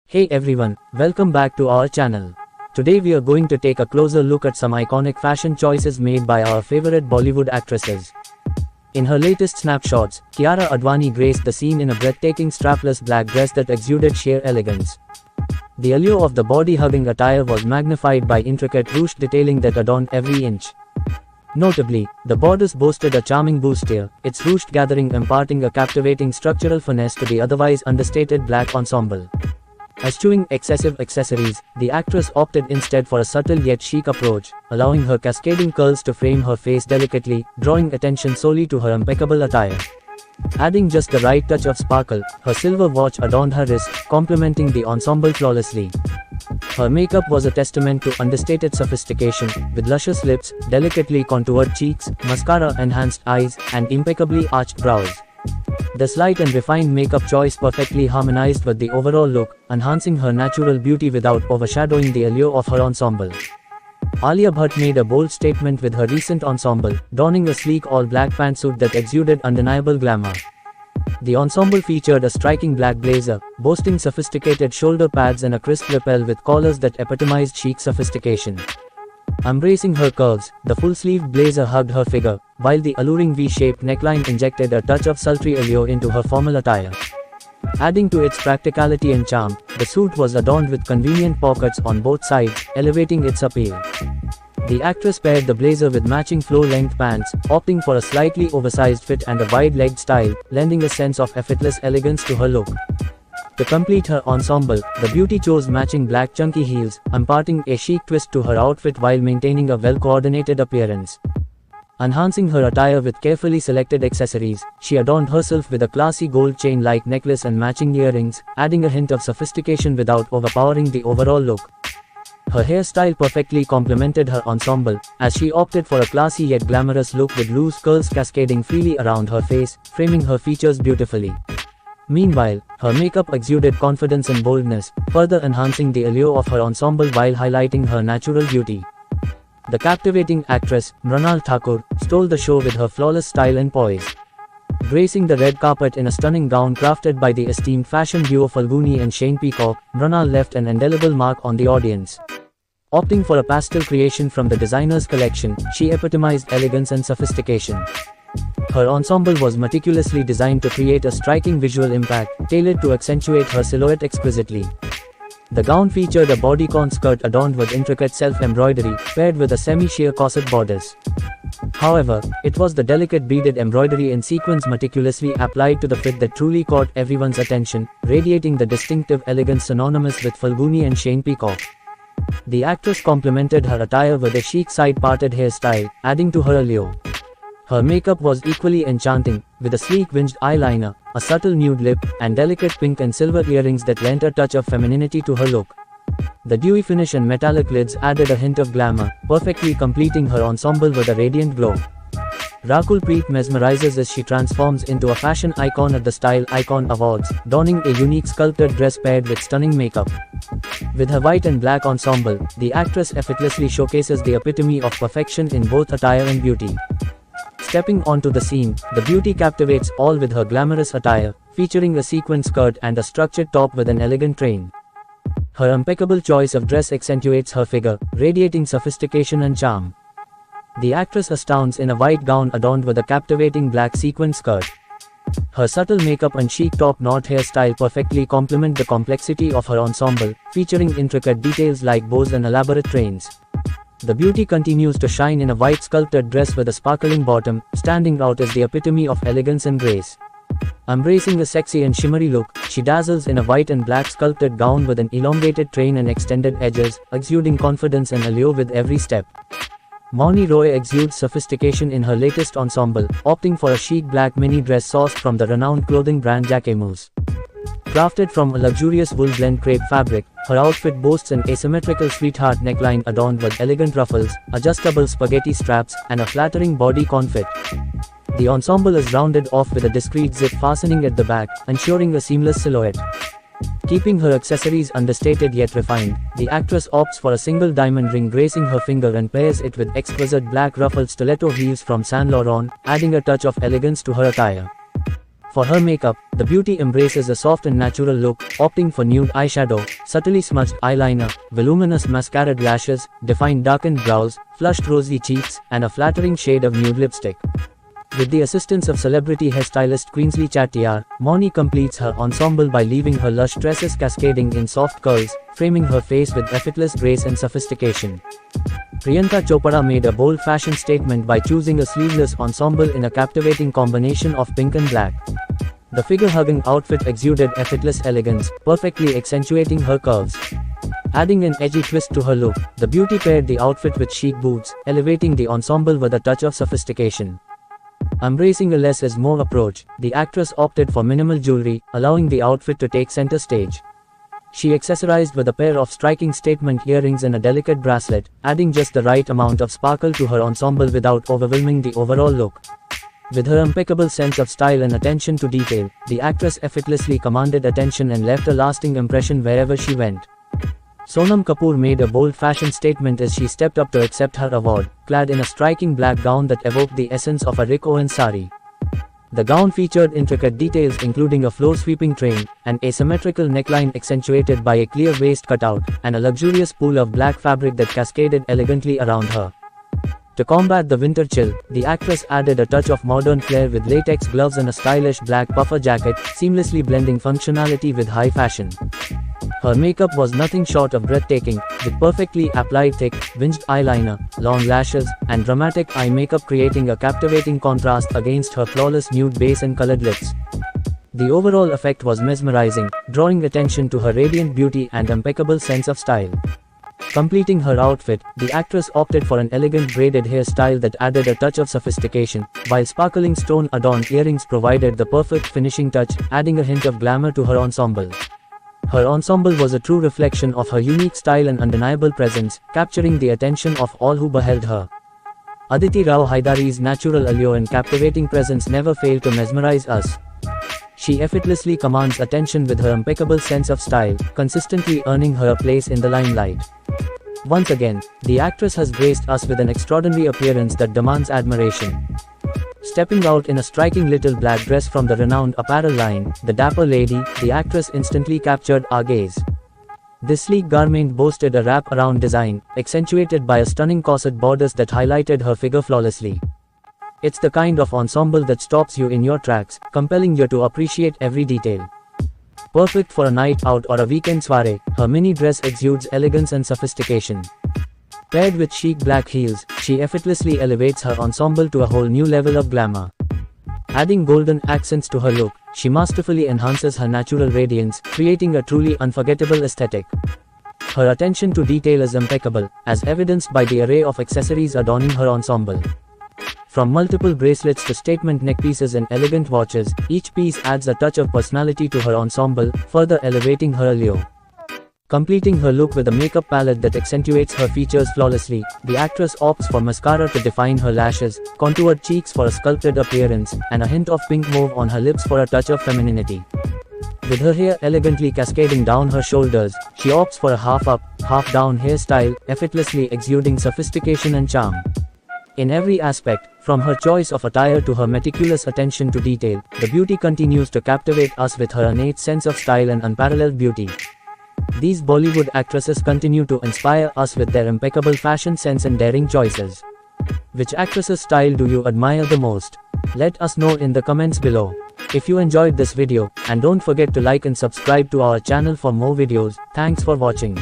Hey everyone, welcome back to our channel. Today we are going to take a closer look at some iconic fashion choices made by our favorite Bollywood actresses. In her latest snapshots, Kiara Advani graced the scene in a breathtaking strapless black dress that exuded sheer elegance. The allure of the body-hugging attire was magnified by intricate ruched detailing that adorned every inch. Notably, the bodice boasted a charming bustier, its ruched gathering imparting a captivating structural finesse to the otherwise understated black ensemble. Eschewing excessive accessories, the actress opted instead for a subtle yet chic approach, allowing her cascading curls to frame her face delicately, drawing attention solely to her impeccable attire. Adding just the right touch of sparkle, her silver watch adorned her wrist, complementing the ensemble flawlessly. Her makeup was a testament to understated sophistication, with luscious lips, delicately contoured cheeks, mascara-enhanced eyes, and impeccably arched brows. The slight and refined makeup choice perfectly harmonized with the overall look, enhancing her natural beauty without overshadowing the allure of her ensemble. Alia Bhatt made a bold statement with her recent ensemble, donning a sleek all-black pantsuit that exuded undeniable glamour. The ensemble featured a striking black blazer, boasting sophisticated shoulder pads and a crisp lapel with collars that epitomized chic sophistication. Embracing her curves, the full-sleeved blazer hugged her figure, while the alluring V-shaped neckline injected a touch of sultry allure into her formal attire. Adding to its practicality and charm, the suit was adorned with convenient pockets on both sides, elevating its appeal. The actress paired the blazer with matching floor-length pants, opting for a slightly oversized fit and a wide-legged style, lending a sense of effortless elegance to her look. To complete her ensemble, the beauty chose matching black chunky heels, imparting a chic twist to her outfit while maintaining a well-coordinated appearance. Enhancing her attire with carefully selected accessories, she adorned herself with a classy gold chain-like necklace and matching earrings, adding a hint of sophistication without overpowering the overall look. Her hairstyle perfectly complemented her ensemble, as she opted for a classy yet glamorous look with loose curls cascading freely around her face, framing her features beautifully. Meanwhile, her makeup exuded confidence and boldness, further enhancing the allure of her ensemble while highlighting her natural beauty. The captivating actress, Mrunal Thakur, stole the show with her flawless style and poise. Gracing the red carpet in a stunning gown crafted by the esteemed fashion duo Falguni and Shane Peacock, Mrunal left an indelible mark on the audience. Opting for a pastel creation from the designer's collection, she epitomized elegance and sophistication. Her ensemble was meticulously designed to create a striking visual impact, tailored to accentuate her silhouette exquisitely. The gown featured a bodycon skirt adorned with intricate self-embroidery, paired with a semi-sheer corset bodice. However, it was the delicate beaded embroidery and sequins meticulously applied to the fit that truly caught everyone's attention, radiating the distinctive elegance synonymous with Falguni and Shane Peacock. The actress complemented her attire with a chic side-parted hairstyle, adding to her allure. Her makeup was equally enchanting, with a sleek winged eyeliner, a subtle nude lip, and delicate pink and silver earrings that lent a touch of femininity to her look. The dewy finish and metallic lids added a hint of glamour, perfectly completing her ensemble with a radiant glow. Rakul Preet mesmerizes as she transforms into a fashion icon at the Style Icon Awards, donning a unique sculpted dress paired with stunning makeup. With her white and black ensemble, the actress effortlessly showcases the epitome of perfection in both attire and beauty. Stepping onto the scene, the beauty captivates all with her glamorous attire, featuring a sequin skirt and a structured top with an elegant train. Her impeccable choice of dress accentuates her figure, radiating sophistication and charm. The actress astounds in a white gown adorned with a captivating black sequin skirt. Her subtle makeup and chic top-knot hairstyle perfectly complement the complexity of her ensemble, featuring intricate details like bows and elaborate trains. The beauty continues to shine in a white sculpted dress with a sparkling bottom, standing out as the epitome of elegance and grace. Embracing a sexy and shimmery look, she dazzles in a white and black sculpted gown with an elongated train and extended edges, exuding confidence and allure with every step. Mouni Roy exudes sophistication in her latest ensemble, opting for a chic black mini dress sourced from the renowned clothing brand Jacquemus. Crafted from a luxurious wool blend crepe fabric, her outfit boasts an asymmetrical sweetheart neckline adorned with elegant ruffles, adjustable spaghetti straps, and a flattering bodycon fit. The ensemble is rounded off with a discreet zip fastening at the back, ensuring a seamless silhouette. Keeping her accessories understated yet refined, the actress opts for a single diamond ring gracing her finger and pairs it with exquisite black ruffled stiletto heels from Saint Laurent, adding a touch of elegance to her attire. For her makeup, the beauty embraces a soft and natural look, opting for nude eyeshadow, subtly smudged eyeliner, voluminous mascaraed lashes, defined darkened brows, flushed rosy cheeks, and a flattering shade of nude lipstick. With the assistance of celebrity hairstylist Queensley Chattiar, Moni completes her ensemble by leaving her lush tresses cascading in soft curls, framing her face with effortless grace and sophistication. Priyanka Chopra made a bold fashion statement by choosing a sleeveless ensemble in a captivating combination of pink and black. The figure-hugging outfit exuded effortless elegance, perfectly accentuating her curves. Adding an edgy twist to her look, the beauty paired the outfit with chic boots, elevating the ensemble with a touch of sophistication. Embracing a less is more approach, the actress opted for minimal jewelry, allowing the outfit to take center stage. She accessorized with a pair of striking statement earrings and a delicate bracelet, adding just the right amount of sparkle to her ensemble without overwhelming the overall look. With her impeccable sense of style and attention to detail, the actress effortlessly commanded attention and left a lasting impression wherever she went. Sonam Kapoor made a bold fashion statement as she stepped up to accept her award, clad in a striking black gown that evoked the essence of a Rik Owen sari. The gown featured intricate details including a floor-sweeping train, an asymmetrical neckline accentuated by a clear waist cutout, and a luxurious pool of black fabric that cascaded elegantly around her. To combat the winter chill, the actress added a touch of modern flair with latex gloves and a stylish black puffer jacket, seamlessly blending functionality with high fashion. Her makeup was nothing short of breathtaking, with perfectly applied thick, winged eyeliner, long lashes, and dramatic eye makeup creating a captivating contrast against her flawless nude base and colored lips. The overall effect was mesmerizing, drawing attention to her radiant beauty and impeccable sense of style. Completing her outfit, the actress opted for an elegant braided hairstyle that added a touch of sophistication, while sparkling stone-adorned earrings provided the perfect finishing touch, adding a hint of glamour to her ensemble. Her ensemble was a true reflection of her unique style and undeniable presence, capturing the attention of all who beheld her. Aditi Rao Haidari's natural allure and captivating presence never failed to mesmerize us. She effortlessly commands attention with her impeccable sense of style, consistently earning her a place in the limelight. Once again, the actress has graced us with an extraordinary appearance that demands admiration. Stepping out in a striking little black dress from the renowned apparel line, The Dapper Lady, the actress instantly captured our gaze. This sleek garment boasted a wrap-around design, accentuated by a stunning corset borders that highlighted her figure flawlessly. It's the kind of ensemble that stops you in your tracks, compelling you to appreciate every detail. Perfect for a night out or a weekend soiree, her mini dress exudes elegance and sophistication. Paired with chic black heels, she effortlessly elevates her ensemble to a whole new level of glamour. Adding golden accents to her look, she masterfully enhances her natural radiance, creating a truly unforgettable aesthetic. Her attention to detail is impeccable, as evidenced by the array of accessories adorning her ensemble. From multiple bracelets to statement neckpieces and elegant watches, each piece adds a touch of personality to her ensemble, further elevating her allure. Completing her look with a makeup palette that accentuates her features flawlessly, the actress opts for mascara to define her lashes, contoured cheeks for a sculpted appearance, and a hint of pink mauve on her lips for a touch of femininity. With her hair elegantly cascading down her shoulders, she opts for a half-up, half-down hairstyle, effortlessly exuding sophistication and charm. In every aspect, from her choice of attire to her meticulous attention to detail, the beauty continues to captivate us with her innate sense of style and unparalleled beauty. These Bollywood actresses continue to inspire us with their impeccable fashion sense and daring choices. Which actress's style do you admire the most? Let us know in the comments below. If you enjoyed this video, and don't forget to like and subscribe to our channel for more videos. Thanks for watching.